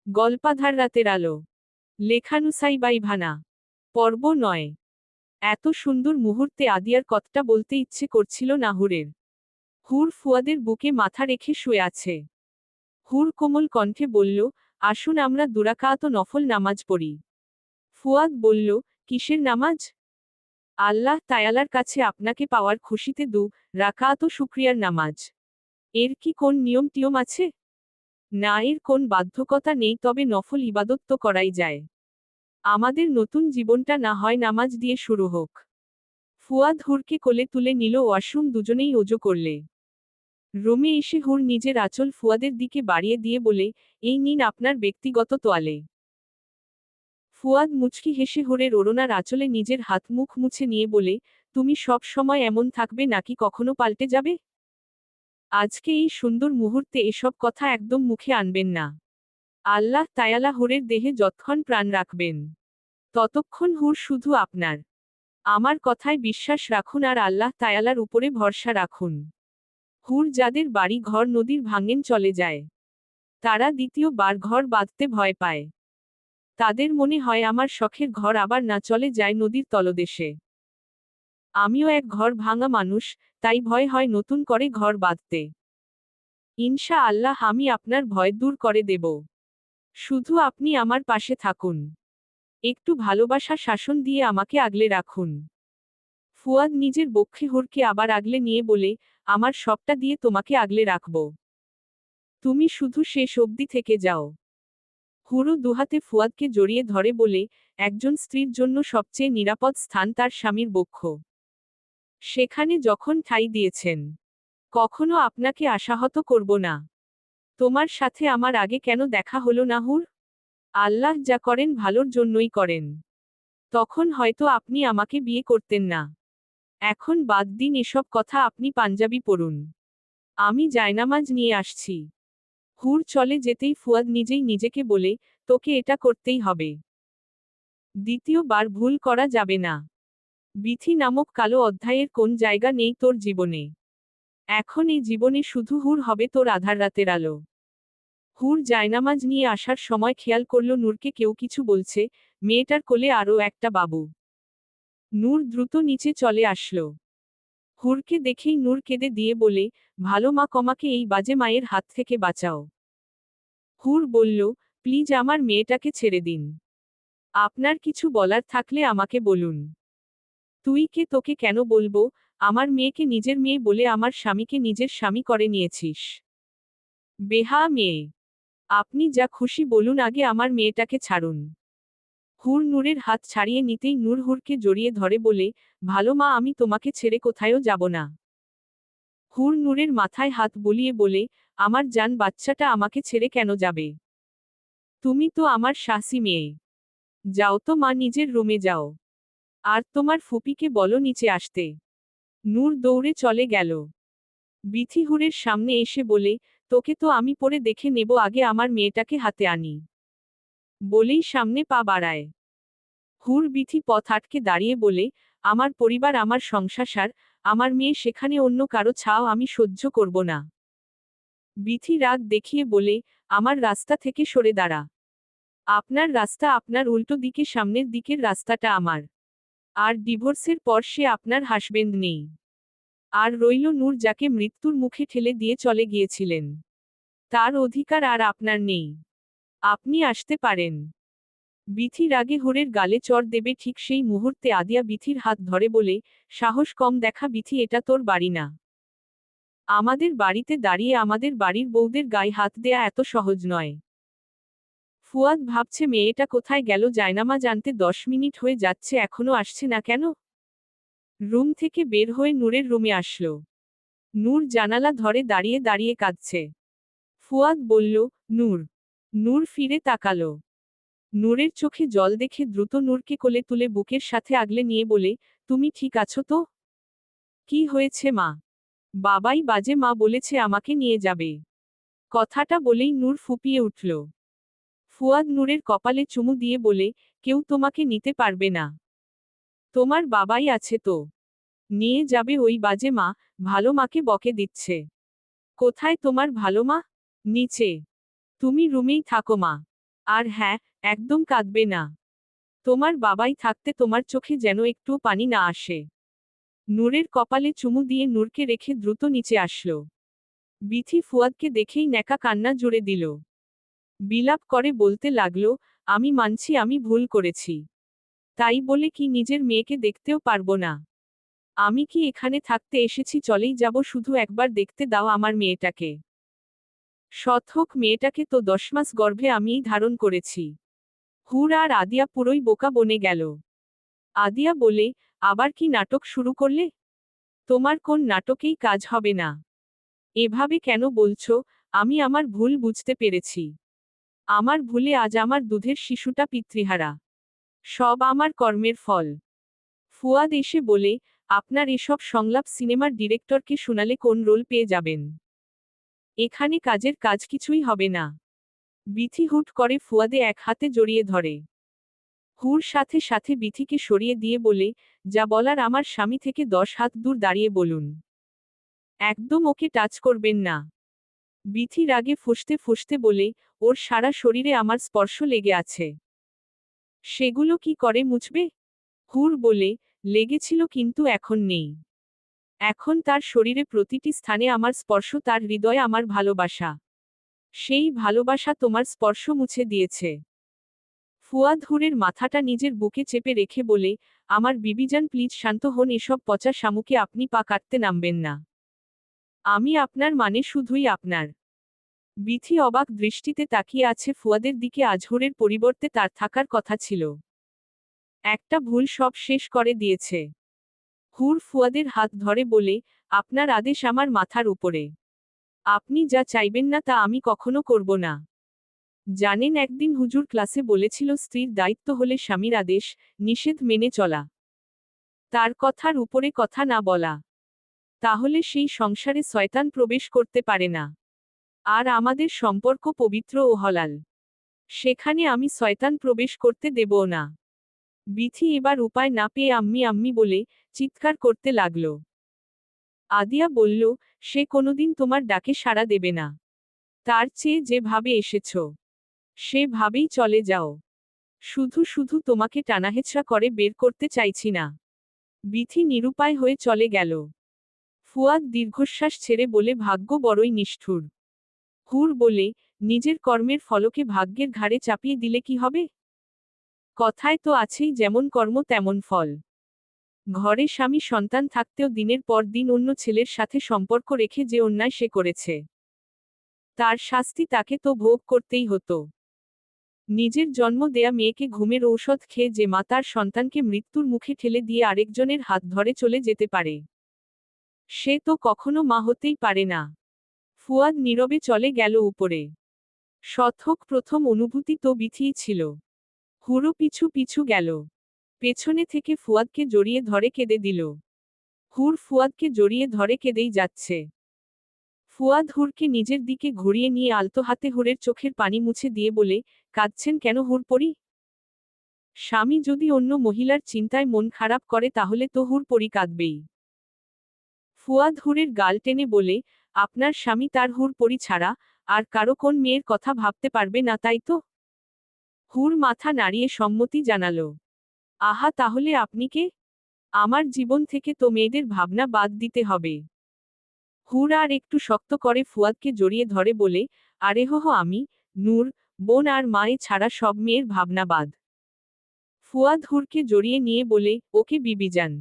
গল্পাধার রাতের আলো। লেখা নুসাইবাই ভানা। পর্ব 9। এত সুন্দর মুহূর্তে আদিয়ার কথাটা বলতে ইচ্ছে করছিল না হুরের। হুর ফুয়াদের বুকে মাথা রেখে শুয়ে আছে। হুর কোমল কণ্ঠে বলল, আসুন আমরা দুরাকাত নফল নামাজ পড়ি। ফুয়াদ বলল, কিসের নামাজ? আল্লাহ তায়ালার কাছে আপনাকে পাওয়ার খুশিতে রাকাত শুক্রিয়ার নামাজ। এর কি কোন নিয়ম টিয়ম আছে? না, এর কোন বাধ্যকতা নেই, তবে নফল ইবাদত তো করাই যায়। আমাদের নতুন জীবনটা না হয় নামাজ দিয়ে শুরু হোক। ফুয়াদ হুরকে কোলে তুলে নিল ওয়াশরুম, দুজনেই ওজু করলে। রুমে এসে হুর নিজের আঁচল ফুয়াদের দিকে বাড়িয়ে দিয়ে বলে, এই নিন আপনার ব্যক্তিগত তোয়ালে। ফুয়াদ মুচকি হেসে হুরের ওড়নার আঁচলে নিজের হাত মুখ মুছে নিয়ে বলে, তুমি সব সময় এমন থাকবে নাকি কখনো পাল্টে যাবে? আজকে এই সুন্দর মুহূর্তে এসব কথা একদম মুখে আনবেন না। আল্লাহ তায়ালা হুরের দেহে যতক্ষণ প্রাণ রাখবেন, ততক্ষণ হুর শুধু আপনার। আমার কথায় বিশ্বাস রাখুন আর আল্লাহ তায়ালার উপরে ভরসা রাখুন। হুর যাদের বাড়ি ঘর নদীর ভাঙেন চলে যায়, তারা দ্বিতীয়বার ঘর বাঁধতে ভয় পায়। তাদের মনে হয় আমার শখের ঘর আবার না চলে যায় নদীর তলদেশে। আমিও এক ঘর ভাঙা মানুষ, তাই ভয় হয় নতুন করে ঘর বাঁধতে। ইনশা আল্লাহ আমি আপনার ভয় দূর করে দেব। শুধু আপনি আমার পাশে থাকুন। একটু ভালোবাসা শাসন দিয়ে আমাকে আগলে রাখুন। ফুয়াদ নিজের বক্ষে হুরকে আবার আগলে নিয়ে বলে, আমার সবটা দিয়ে তোমাকে আগলে রাখব। তুমি শুধু শেষ অবধি থেকে যাও। হুরু দুহাতে ফুয়াদকে জড়িয়ে ধরে বলে, একজন স্ত্রীর জন্য সবচেয়ে নিরাপদ স্থান তার স্বামীর বক্ষ। সেখানে যখন ঠাঁই দিয়েছেন, কখনো আপনাকে আশাহত করব না। তোমার সাথে আমার আগে কেন দেখা হলো না হুর? আল্লাহ যা করেন ভালোর জন্যই করেন। তখন হয়তো আপনি আমাকে বিয়ে করতেন না। এখন বাদ দিন এসব কথা, আপনি পাঞ্জাবি পড়ুন। আমি জায়নামাজ নিয়ে আসছি। হুর চলে যেতেই ফুয়াদ নিজেই নিজেকে বলে, তোকে এটা করতেই হবে। দ্বিতীয়বার ভুল করা যাবে না। বিথি নামক কালো অধ্যায়ের কোন জায়গা নেই তোর জীবনে। এখন এই জীবনে শুধু হুর হবে তোর আধার রাতের আলো। হুর জায়নামাজ নিয়ে আসার সময় খেয়াল করল নূরকে কেউ কিছু বলছে, মেয়েটার কোলে আরও একটা বাবু। নূর দ্রুত নিচে চলে আসলো। হুরকে দেখেই নূর কেঁদে দিয়ে বলে, ভালো মা, কমাকে এই বাজে মায়ের হাত থেকে বাঁচাও। হুর বলল, প্লিজ আমার মেয়েটাকে ছেড়ে দিন। আপনার কিছু বলার থাকলে আমাকে বলুন। তুই কে, তোকে কেন বলবো? আমার মেয়েকে নিজের মেয়ে বলে আমার স্বামীকে নিজের স্বামী করে নিয়েছিস। বেহা মেয়ে। আপনি যা খুশি বলুন, আগে আমার মেয়েটাকে ছাড়ুন। হুর নূরের হাত ছাড়িয়ে নিতেই নূর হুরকে জড়িয়ে ধরে বলে, ভালো মা, আমি তোমাকে ছেড়ে কোথায়ও যাব না। হুর নূরের মাথায় হাত বুলিয়ে বলে, আমার জান বাচ্চাটা আমাকে ছেড়ে কেন যাবে? তুমি তো আমার শাসি মেয়ে। যাও তো মা, নিজের রুমে যাও। আর তোমার ফুপিকে বলো নিচে আসতে। নূর দৌড়ে চলে গেল। বিথি হুরের সামনে এসে বলে, তোকে তো আমি পরে দেখে নেব, আগে আমার মেয়েটাকে হাতে আনি। বলেই সামনে পা বাড়ায়। হুর বিথি পথ আটকে দাঁড়িয়ে বলে, আমার পরিবার, আমার সংসার, আমার মেয়ে, সেখানে অন্য কারো ছাও আমি সহ্য করব না। বিথি রাগ দেখিয়ে বলে, আমার রাস্তা থেকে সরে দাঁড়া। আপনার রাস্তা আপনার, উল্টো দিকে, সামনের দিকের রাস্তাটা আমার। আর ডিভোর্সের পর সে আপনার হাসবেন্ড নেই। আর রইল নূর, যাকে মৃত্যুর মুখে ঠেলে দিয়ে চলে গিয়েছিলেন। তার অধিকার আর আপনার নেই। আপনি আসতে পারেন। বিথি রাগে হুরের গালে চড় দেবে ঠিক সেই মুহূর্তে আদিয়া বিথির হাত ধরে বলে, সাহস কম দেখা বিথি, এটা তোর বাড়ি না। আমাদের বাড়িতে দাঁড়িয়ে আমাদের বাড়ির বউদের গায়ে হাত দেয়া এত সহজ নয়। ফুয়াদ ভাবছে মেয়েটা কোথায় গেল, জায়নামাজ আনতে 10 মিনিট হয়ে যাচ্ছে, এখনো আসছে না কেন? রুম থেকে বের হয়ে নূরের রুমে আসলো। নূর জানালা ধরে দাঁড়িয়ে দাঁড়িয়ে কাঁদছে। ফুয়াদ বলল, নূর। নূর ফিরে তাকালো। নূরের চোখে জল দেখে দ্রুত নূরকে কোলে তুলে বুকের সাথে আগলে নিয়ে বলে, তুমি ঠিক আছো তো? কি হয়েছে মা? বাবাই বাজে মা বলেছে আমাকে নিয়ে যাবে। কথাটা বলেই নূর ফুপিয়ে উঠল। ফুয়াদ নূরের কপালে চুমু দিয়ে বলে, কেউ তোমাকে নিতে পারবে না। তোমার বাবাই আছে তো। নিয়ে যাবে ওই বাজে মা, ভালো মাকে বকে দিচ্ছে। কোথায় তোমার ভালো মা? নিচে। তুমি রুমেই থাকো মা। আর হ্যাঁ, একদম কাঁদবে না। তোমার বাবাই থাকতে তোমার চোখে যেন একটুও পানি না আসে। নূরের কপালে চুমু দিয়ে নূরকে রেখে দ্রুত নিচে আসলো। বিথি ফুয়াদকে দেখেই ন্যাকা কান্না জুড়ে দিল। বিলাপ করে বলতে লাগলো, আমি মানছি আমি ভুল করেছি। তাই বলে কি নিজের মেয়েকে দেখতেও পারবো না? আমি কি এখানে থাকতে এসেছি চলেই যাব, শুধু একবার দেখতে দাও আমার মেয়েটাকে। সৎ হোক মেয়েটাকে তো 10 মাস গর্ভে আমিই ধারণ করেছি। হুর আর আদিয়া পুরোই বোকা বনে গেল। আদিয়া বলে, আবার কি নাটক শুরু করলে? তোমার কোন নাটকেই কাজ হবে না। এভাবে কেন বলছো? আমি আমার ভুল বুঝতে পেরেছি। আমার ভুলে আজ আমার দুধের শিশুটা পিতৃহারা। সব আমার কর্মের ফল। ফুয়াদ এসে বলে, আপনার এসব সংলাপ সিনেমার ডিরেক্টরকে শোনালে কোন রোল পেয়ে যাবেন। এখানে কাজের কাজ কিছুই হবে না। বিথি হুট করে ফুয়াদে এক হাতে জড়িয়ে ধরে। হুর সাথে সাথে বিথিকে সরিয়ে দিয়ে বলে, যা বলার আমার স্বামী থেকে 10 হাত দূর দাঁড়িয়ে বলুন। একদম ওকে টাচ করবেন না। বিথি রাগে ফুঁসতে ফুঁসতে বলে, ওর সারা শরীরে আমার স্পর্শ লেগে আছে। সেগুলো কি করে মুছবে? হুর বলে, লেগেছিল কিন্তু এখন নেই। এখন তার শরীরে প্রতিটি স্থানে আমার স্পর্শ, তার হৃদয়ে আমার ভালোবাসা। সেই ভালোবাসা তোমার স্পর্শ মুছে দিয়েছে। ফুয়াদ হুরের মাথাটা নিজের বুকে চেপে রেখে বলে, আমার বিবিজান প্লিজ শান্ত হন, এসব পচা শামুকে আপনি পা কাটতে নামবেন না। আমি আপনার মানে শুধুই আপনার। বিথি অবাক দৃষ্টিতে তাকিয়ে আছে ফুয়াদের দিকে। আজহুরের পরিবর্তে তার থাকার কথা ছিল। একটা ভুল সব শেষ করে দিয়েছে। হুর ফুয়াদের হাত ধরে বলে, আপনার আদেশ আমার মাথার উপরে। আপনি যা চাইবেন না তা আমি কখনো করব না। জানেন একদিন হুজুর ক্লাসে বলেছিল স্ত্রীর দায়িত্ব হলে স্বামীর আদেশ নিষেধ মেনে চলা। তার কথার উপরে কথা না বলা। তাহলে সেই সংসারে শয়তান প্রবেশ করতে পারে না। আর আমাদের সম্পর্ক পবিত্র ও হলাল। সেখানে আমি শয়তান প্রবেশ করতে দেবও না। বিথি এবার উপায় না পেয়ে আম্মি আম্মি বলে চিৎকার করতে লাগল। আদিয়া বলল, সে কোনোদিন তোমার ডাকে সাড়া দেবে না। তার চেয়ে যেভাবে এসেছ সেভাবেই চলে যাও। শুধু শুধু তোমাকে টানাহেচড়া করে বের করতে চাইছি না। বিথি নিরুপায় হয়ে চলে গেল। ফুয়াদ দীর্ঘশ্বাস ছেড়ে বলে, ভাগ্য বড়ই নিষ্ঠুর। হুর বলে, নিজের কর্মের ফলকে ভাগ্যের ঘাড়ে চাপিয়ে দিলে কি হবে? কথায় তো আছেই, যেমন কর্ম তেমন ফল। ঘরে স্বামী সন্তান থাকতেও দিনের পর দিন অন্য ছেলের সাথে সম্পর্ক রেখে যে অন্যায় সে করেছে, তার শাস্তি তাকে তো ভোগ করতেই হতো। নিজের জন্ম দেয়া মেয়েকে ঘুমের ঔষধ খেয়ে যে মা তার সন্তানকে মৃত্যুর মুখে ঠেলে দিয়ে আরেকজনের হাত ধরে চলে যেতে পারে, সে তো কখনো মা হতেই পারে না। ফুয়াদ নীরবে চলে গেল উপরে। শতক প্রথম অনুভূতি তো বিথিই ছিল। হুরো পিছু পিছু গেল। পেছনে থেকে ফুয়াদকে জড়িয়ে ধরে কেঁদে দিল। হুর ফুয়াদকে জড়িয়ে ধরে কেঁদেই যাচ্ছে। ফুয়াদ হুরকে নিজের দিকে ঘুরিয়ে নিয়ে আলতো হাতে হুরের চোখের পানি মুছে দিয়ে বলে, কাঁদছেন কেন হুর পরি? স্বামী যদি অন্য মহিলার চিন্তায় মন খারাপ করে তাহলে তো হুর পরি কাঁদবেই। ফুয়াদ হুরের গাল টেনে বলে, আপনার স্বামী তার হুর পরি ছাড়া আর কারো কোন মেয়ের কথা ভাবতে পারবে না তাই তো? হুর মাথা নাড়িয়ে সম্মতি জানালো। আহা, তাহলে আপনি কে? আমার জীবন থেকে তো মেয়েদের ভাবনা বাদ দিতে হবে। হুর আর একটু শক্ত করে ফুয়াদকে জড়িয়ে ধরে বলে, আরে হো হো, আমি নূর, বোন আর মায়ে ছাড়া সব মেয়ের ভাবনা বাদ। ফুয়াদ হুরকে জড়িয়ে নিয়ে বলে, ওকে বিবিজান,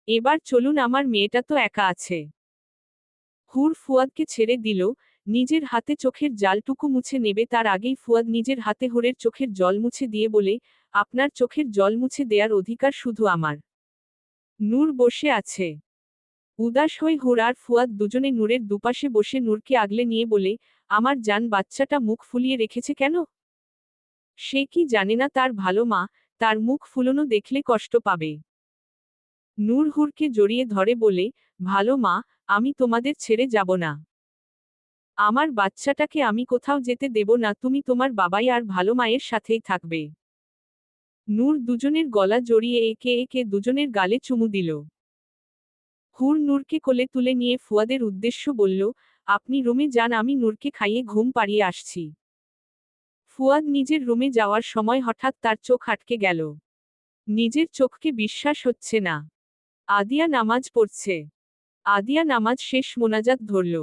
এবার চলুন, আমার মেয়েটা তো একা আছে। হুর ফুয়াদকে ছেড়ে দিল। নিজের হাতে চোখের জালটুকু মুছে নেবে তার আগেই ফুয়াদ নিজের হাতে হুরের চোখের জল মুছে দিয়ে বলে, আপনার চোখের জল মুছে দেয়ার অধিকার শুধু আমার। নূর বসে আছে উদাস হয়ে। হুর আর ফুয়াদ দুজনে নূরের দুপাশে বসে নূরকে আগলে নিয়ে বলে, আমার জান বাচ্চাটা মুখ ফুলিয়ে রেখেছে কেন? সে কি জানে না তার ভালো মা তার মুখ ফুলোনো দেখলে কষ্ট পাবে? নূর হুরকে জড়িয়ে ধরে বলে, ভালো মা, আমি তোমাদের ছেড়ে যাব না। আমার বাচ্চাটাকে আমি কোথাও যেতে দেব না, তুমি তোমার বাবাই আর ভালো মায়ের সাথেই থাকবে। নূর দুজনের গলা জড়িয়ে একে একে দুজনের গালে চুমু দিল। হুর নূরকে কোলে তুলে নিয়ে ফুয়াদের উদ্দেশ্য বলল, আপনি রুমে যান, আমি নূরকে খাইয়ে ঘুম পাড়িয়ে আসছি। ফুয়াদ নিজের রুমে যাওয়ার সময় হঠাৎ তার চোখ আটকে গেল। নিজের চোখকে বিশ্বাস হচ্ছে না। আদিয়া নামাজ পড়ছে। আদিয়া নামাজ শেষ মোনাজাত ধরল।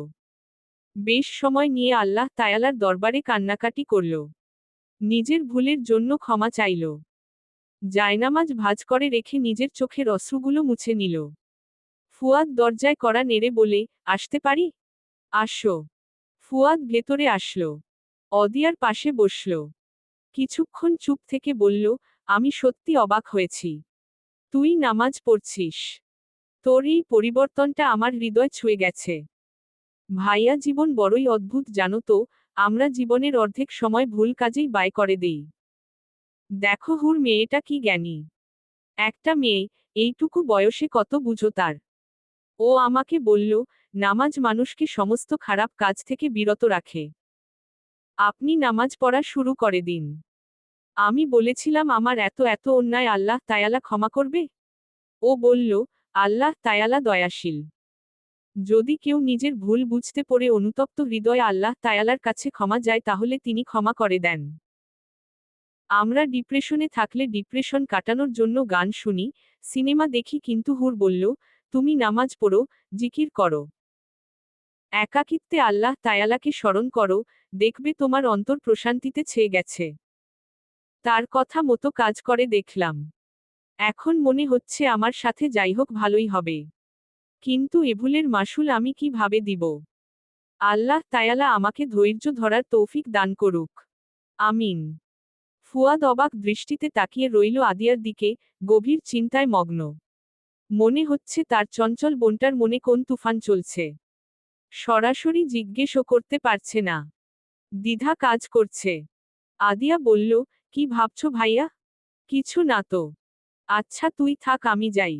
বেশ সময় নিয়ে আল্লাহ তায়ালার দরবারে কান্নাকাটি করল। নিজের ভুলের জন্য ক্ষমা চাইল। জায়নামাজ ভাঁজ করে রেখে নিজের চোখের অশ্রুগুলো মুছে নিল। ফুয়াদ দরজায় কড়া নেড়ে বলে, আসতে পারি? আসো। ফুয়াদ ভেতরে আসলো। অদিয়ার পাশে বসল। কিছুক্ষণ চুপ থেকে বলল, আমি সত্যি অবাক হয়েছি। তুই নামাজ পড়ছিস। তোর এই পরিবর্তনটা আমার হৃদয় ছুঁয়ে গেছে। ভাইয়া, জীবন বড়ই অদ্ভুত জানো তো, আমরা জীবনের অর্ধেক সময় ভুল কাজেই ব্যয় করে দেই। দেখো হুর, মেয়েটা কি জ্ঞানী। একটা মেয়ে, এইটুকু বয়সে কত বুঝো তার। ও আমাকে বলল, নামাজ মানুষকে সমস্ত খারাপ কাজ থেকে বিরত রাখে। আপনি নামাজ পড়া শুরু করে দিন। আমি বলেছিলাম, আমার এত এত অন্যায় আল্লাহ তায়ালা ক্ষমা করবে? ও বলল, আল্লাহ তায়ালা দয়াশীল। যদি কেউ নিজের ভুল বুঝতে পড়ে অনুতপ্ত হৃদয়ে আল্লাহ তায়ালার কাছে ক্ষমা যায় তাহলে তিনি ক্ষমা করে দেন। আমরা ডিপ্রেশনে থাকলে ডিপ্রেশন কাটানোর জন্য গান শুনি, সিনেমা দেখি, কিন্তু হুর বলল, তুমি নামাজ পড়ো, জিকির করো। একাকিত্বে আল্লাহ তায়ালাকে স্মরণ করো, দেখবে তোমার অন্তর প্রশান্তিতে ছেয়ে গেছে। তার কথা মতো কাজ করে দেখলাম। এখন মনে হচ্ছে আমার সাথে যাই হোক ভালোই হবে। কিন্তু এ ভুলের মাসুল আমি কিভাবে দিব? আল্লাহ তায়ালা আমাকে ধৈর্য ধরার তৌফিক দান করুক। আমিন। ফুয়াদ অবাক দৃষ্টিতে তাকিয়ে রইল আদিয়ার দিকে, গভীর চিন্তায় মগ্ন। মনে হচ্ছে তার চঞ্চল বোনটার মনে কোন তুফান চলছে। সরাসরি জিজ্ঞেসও করতে পারছে না। দ্বিধা কাজ করছে। আদিয়া বলল, কি ভাবছো ভাইয়া? কিছু না তো। আচ্ছা তুই থাক, আমি যাই।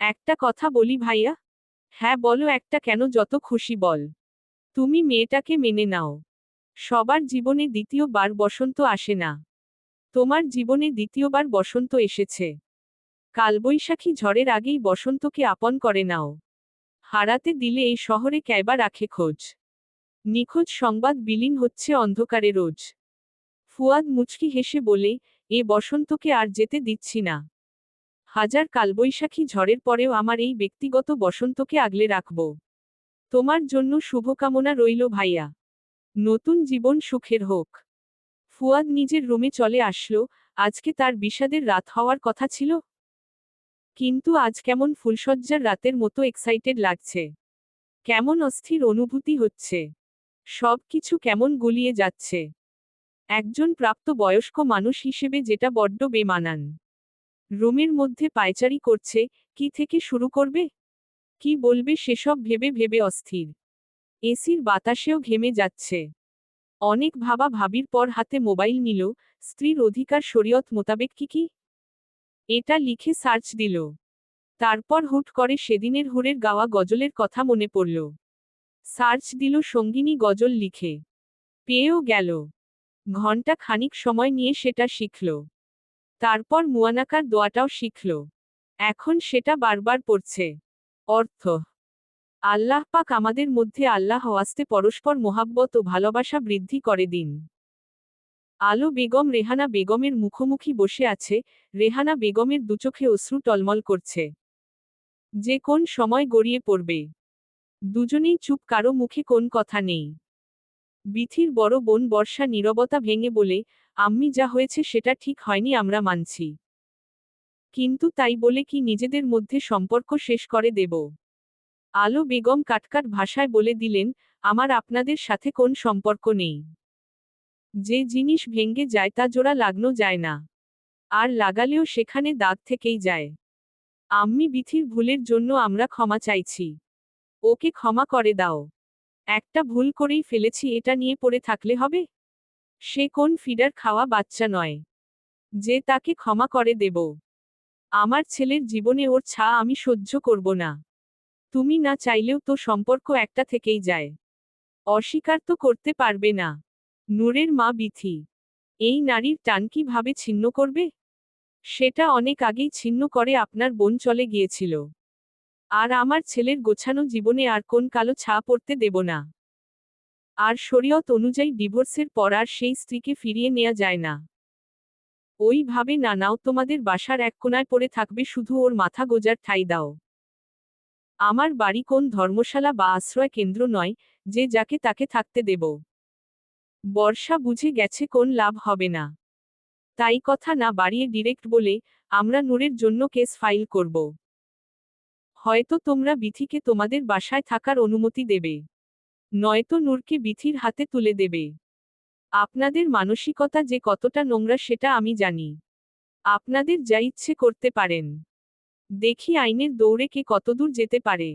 একটা কথা বলি ভাইয়া। হ্যাঁ বলো, একটা কেন, যত খুশি বল। তুমি মেয়েটাকে মেনে নাও। সবার জীবনে দ্বিতীয়বার বসন্ত আসে না। তোমার জীবনে দ্বিতীয়বার বসন্ত এসেছে। কালবৈশাখী ঝড়ের আগেই বসন্তকে আপন করে নাও। হারাতে দিলে এই শহরে ক্যাবা রাখে খোঁজ। নিখোঁজ সংবাদ বিলীন হচ্ছে অন্ধকারে রোজ। ফুয়াদ মুচকি হেসে বলে, এ বসন্তকে আর যেতে দিচ্ছি না। হাজার কালবৈশাখী ঝড়ের পরেও আমার এই ব্যক্তিগত বসন্তকে আগলে রাখব। তোমার জন্য শুভকামনা রইল ভাইয়া। নতুন জীবন সুখের হোক। ফুয়াদ নিজের রুমে চলে আসলো। আজকে তার বিষাদের রাত হওয়ার কথা ছিল, কিন্তু আজ কেমন ফুলশয্যার রাতের মতো এক্সাইটেড লাগছে। কেমন অস্থির অনুভূতি হচ্ছে। সবকিছু কেমন গুলিয়ে যাচ্ছে। একজন প্রাপ্ত বয়স্ক মানুষ হিসেবে যেটা বড্ড বেমানান। রুমের মধ্যে পায়চারি করছে, কি থেকে শুরু করবে, কি বলবে সেসব ভেবে ভেবে অস্থির। এসির বাতাসেও ঘেমে যাচ্ছে। অনেক ভাবা ভাবির পর হাতে মোবাইল নিল, স্ত্রীর অধিকার শরীয়ত মোতাবেক কি কি, এটা লিখে সার্চ দিল। তারপর হুট করে সেদিনের হুরের গাওয়া গজলের কথা মনে পড়ল। সার্চ দিল সঙ্গিনী গজল লিখে। পেয়েও গেল। ঘণ্টা খানিক সময় নিয়ে সেটা শিখল। তারপর মুয়ানাকার দোয়াটাও শিখল। এখন সেটা বারবার পড়ছে। অর্থ, আল্লাহ পাক আমাদের মধ্যে আল্লাহ ওয়াস্তে পরস্পর মোহাব্বত ও ভালোবাসা বৃদ্ধি করে দিন। আলো বেগম রেহানা বেগমের মুখোমুখি বসে আছে। রেহানা বেগমের দুচোখে অশ্রু টলমল করছে। যে কোন সময় গড়িয়ে পড়বে। দুজনেই চুপ, কারো মুখে কোন কথা নেই। বিথির বড় বোন বর্ষা নীরবতা ভেঙে বলে, আম্মি যা হয়েছে সেটা ঠিক হয়নি, আমরা মানছি। কিন্তু তাই বলে কি নিজেদের মধ্যে সম্পর্ক শেষ করে দেব? আলো বেগম কাটকাট ভাষায় বলে দিলেন, আমার আপনাদের সাথে কোন সম্পর্ক নেই। যে জিনিস ভেঙ্গে যায় তা জোড়া লাগানো যায় না। আর লাগালেও সেখানে দাগ থেকেই যায়। আম্মি, বিথির ভুলের জন্য আমরা ক্ষমা চাইছি। ওকে ক্ষমা করে দাও। একটা ভুল করেই ফেলেছি, এটা নিয়ে পড়ে থাকলে হবে? সে কোন ফিডার খাওয়া বাচ্চা নয় যে তাকে ক্ষমা করে দেব। আমার ছেলের জীবনে ওর ছা আমি সহ্য করব না। তুমি না চাইলেও তো সম্পর্ক একটা থেকেই যায়। অস্বীকার তো করতে পারবে না। নূরের মা বিথি এই নারীর টান কিভাবে ছিন্ন করবে? সেটা অনেক আগেই ছিন্ন করে আপনার বোন চলে গিয়েছিল। আর আমার ছেলের গোছানো জীবনে আর কোন কালো ছা পড়তে দেব না। আর শরীয়ত অনুযায়ী ডিভোর্সের পর আর সেই স্ত্রীকে ফিরিয়ে নেওয়া যায় না। ওইভাবে না নাও, তোমাদের বাসার এক কোনায় পড়ে থাকবে, শুধু ওর মাথা গোজার ঠাঁই দাও। আমার বাড়ি কোন ধর্মশালা বা আশ্রয় কেন্দ্র নয়, যে যাকে তাকে থাকতে দেব। বর্ষা বুঝে গেছে কোন লাভ হবে না, তাই কথা না বাড়িয়ে ডিরেক্ট বলে, আমরা নূরের জন্য কেস ফাইল করব। হয়তো তোমরা বিথিকে তোমাদের বাসায় থাকার অনুমতি দেবে, নয়তো নূরকে বিথির হাতে তুলে দেবে। আপনাদের মানসিকতা যে কতটা নোংরা সেটা আমি জানি। আপনাদের যা ইচ্ছে করতে পারেন, দেখি আইনের দৌড়ে কে কতদূর যেতে পারে।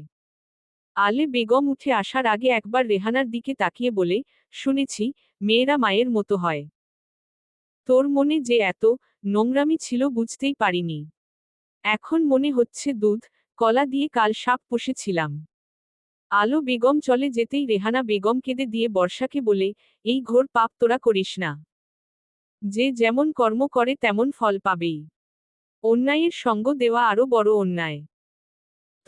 আলে বেগম উঠে আসার আগে একবার রেহানার দিকে তাকিয়ে বলে, শুনেছি মেয়েরা মায়ের মতো হয়। তোর মনে যে এত নোংরামি ছিল বুঝতেই পারিনি। এখন মনে হচ্ছে দুধ কলা দিয়ে কাল সাপ পুষেছিলাম। আলো বেগম চলে যেতেই রেহানা বেগম কেঁদে দিয়ে বর্ষাকে বলে, এই ঘোর পাপ তোরা করিস না। যে যেমন কর্ম করে তেমন ফল পাবেই। অন্যায়ের সঙ্গ দেওয়া আরো বড় অন্যায়।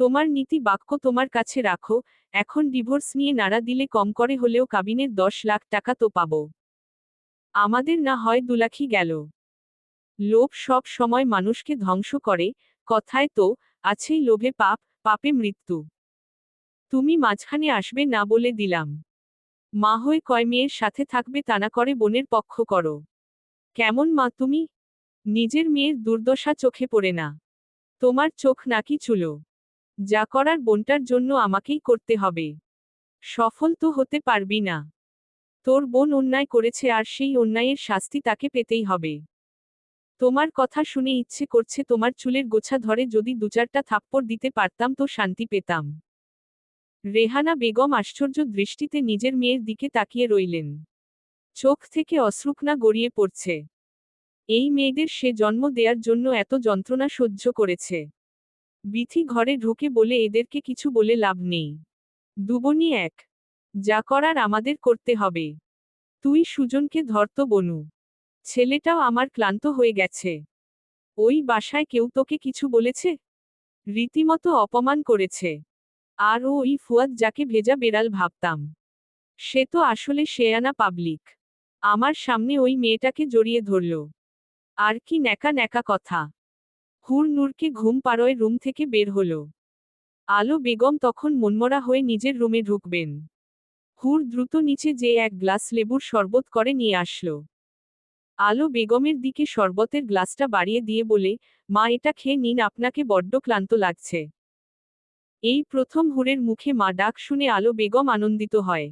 তোমার নীতি বাক্য তোমার কাছে রাখো। এখন ডিভোর্স নিয়ে নাড়া দিলে কম করে হলেও কাবিনের 10 লাখ টাকা তো পাবো। আমাদের না হয় 2 লাখই গেল। লোভ সব সময় মানুষকে ধ্বংস করে, কথায় তো আছেই লোভে পাপ, পাপে মৃত্যু। তুমি মাঝখানে আসবে না বলে দিলাম। মা হয়ে কয় মেয়ের সাথে থাকবে তা না করে বোনের পক্ষ করো। কেমন মা তুমি? নিজের মেয়ের দুর্দশা চোখে পড়ে না? তোমার চোখ নাকি চুলো? যা করার বোনটার জন্য আমাকেই করতে হবে। সফল তো হতে পারবি না। তোর বোন অন্যায় করেছে আর সেই অন্যায়ের শাস্তি তাকে পেতেই হবে। তোমার কথা শুনে ইচ্ছে করছে তোমার চুলের গোছা ধরে যদি 2-4টা থাপ্পড় দিতে পারতাম তো শান্তি পেতাম। রেহানা বেগম আশ্চর্য দৃষ্টিতে নিজের মেয়ের দিকে তাকিয়ে রইলেন। চোখ থেকে অশ্রুকণা গড়িয়ে পড়ছে। এই মেয়েদের সে জন্ম দেয়ার জন্য এত যন্ত্রণা সহ্য করেছে। বিথি ঘরে ঢুকে বলে, এদেরকে কিছু বলে লাভ নেই। দুবনি এক। যা করার আমাদের করতে হবে। তুই সুজনকে ধরতো বনু। ছেলেটাও আমার ক্লান্ত হয়ে গেছে। ওই বাসায় কেউ তোকে কিছু বলেছে? রীতিমতো অপমান করেছে। আর ওই ফুয়াদ যাকে ভেজা বেড়াল ভাবতাম, সে তো আসলে শেয়ানা পাবলিক। আমার সামনে ওই মেয়েটাকে জড়িয়ে ধরল। আর কি ন্যাকা ন্যাকা কথা। হুর নূরকে ঘুম পাড়োয় রুম থেকে বের হলো। আলো বেগম তখন মনমরা হয়ে নিজের রুমে ঢুকবেন। হুর দ্রুত নিচে যেয়ে এক গ্লাস লেবুর শরবত করে নিয়ে আসলো। আলো বেগমের দিকে শরবতের গ্লাসটা বাড়িয়ে দিয়ে বলে, মা এটা খেয়ে নিন, আপনাকে বড্ড ক্লান্ত লাগছে। এই প্রথম হুরের মুখে মা ডাক শুনে আলো বেগম আনন্দিত হয়।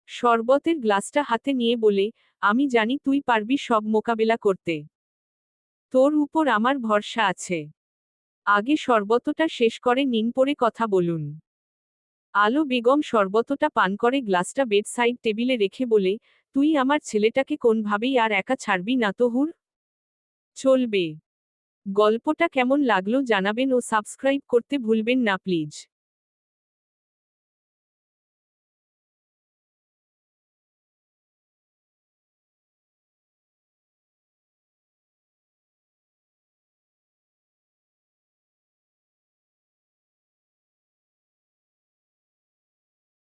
শরবতের গ্লাসটা হাতে নিয়ে বলে, আমি জানি তুই পারবি সব মোকাবেলা করতে। তোর উপর আমার ভরসা আছে। আগে শরবতটা শেষ করে নিন, পরে কথা বলুন। আলো বেগম শরবতটা পান করে গ্লাসটা বেড সাইড টেবিলে রেখে বলে, তুই আমার ছেলেটাকে কোনভাবেই আর একা ছাড়বি না তো হুর? চলবে। গল্পটা কেমন লাগলো জানাবেন ও সাবস্ক্রাইব করতে ভুলবেন না প্লিজ।